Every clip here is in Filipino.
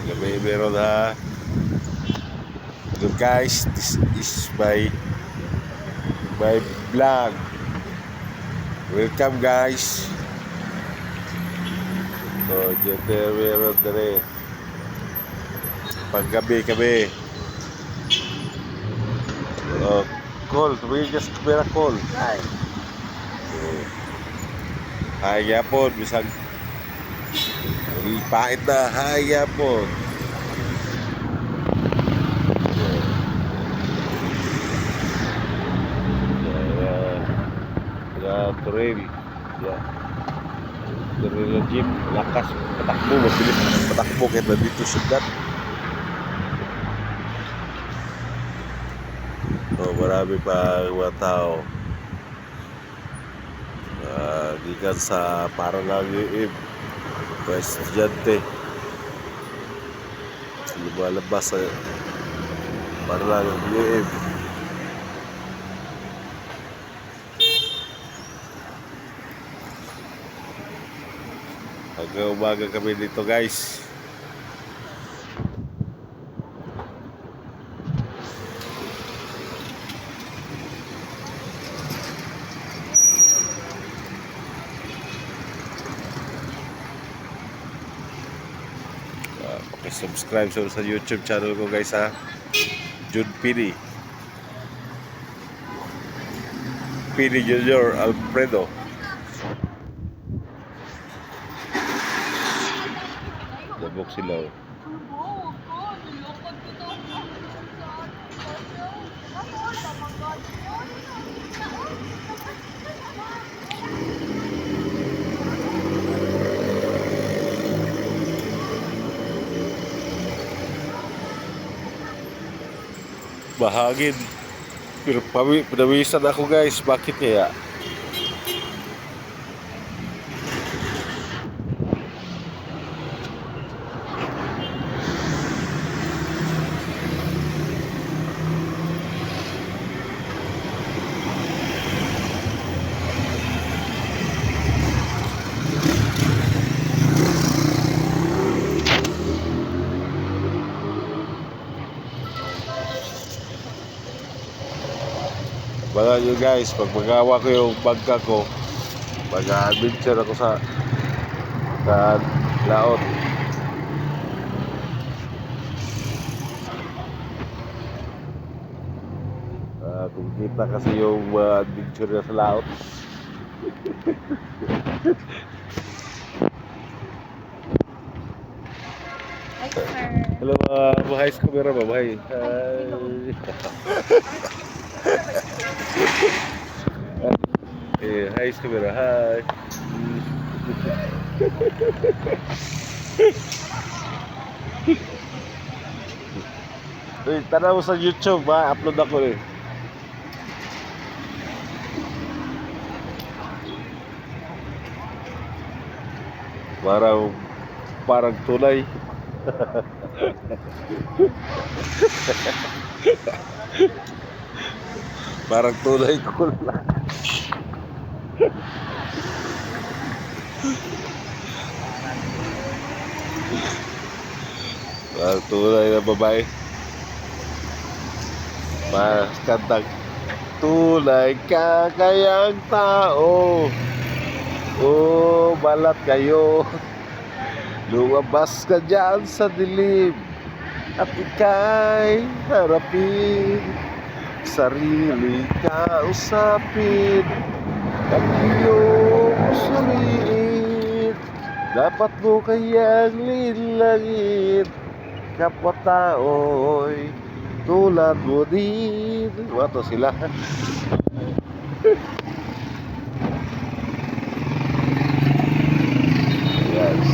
Gabi meron ha. Hello guys, this is my vlog. Welcome guys. So, dyan meron na rin. Paggabi kami. Call, tumingin ka sa camera, call. Hi. Hi yapon, bisag pait na, hi yapon. Trail. Trail na jeep, lakas patakbo, mabilis patakbo kahit nandito syudad. Marami pa mga tao. Gikan sa Paranaguib, mga estudyante lumalabas sa Paranaguib. Hanggang umaga kami dito guys. Subscribe sa YouTube channel ko guys ha. Jude Pini Junior Alfredo. Labok sila. Bahagin. Pero pinawisan ako guys. Bakit kaya? Bala nyo guys, pag magawa ko yung bangka ko, mag-adventure ako sa laot. Kung kita kasi yung adventure na sa laot. Hi, sir. Hello buhay sa camera ba? Buhay. Hi sa camera. Hi. Uy, tanaw mo sa YouTube ba? Upload ako eh. Parang tulay. Parang tulay ko lang. Parang tulay na babae. Mas kantang tulay ka kayang tao. Oh, balat kayo. Lumabas ka dyan sa dilim at ika'y harapin. Sarili ka usapin at iyong suriin. Dapat mo kayang linlangin. Kapwa-tao'y tulad mo din. Wato sila. Yes.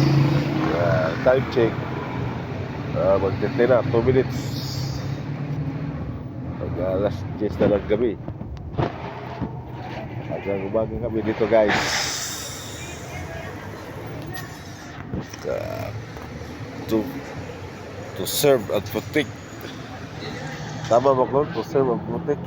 Time check. Magtinte na 2 minutes. Alas 10 na lang gabi. Hanggang umaga kami dito guys. To serve and protect. Tama ba ko? To serve and protect.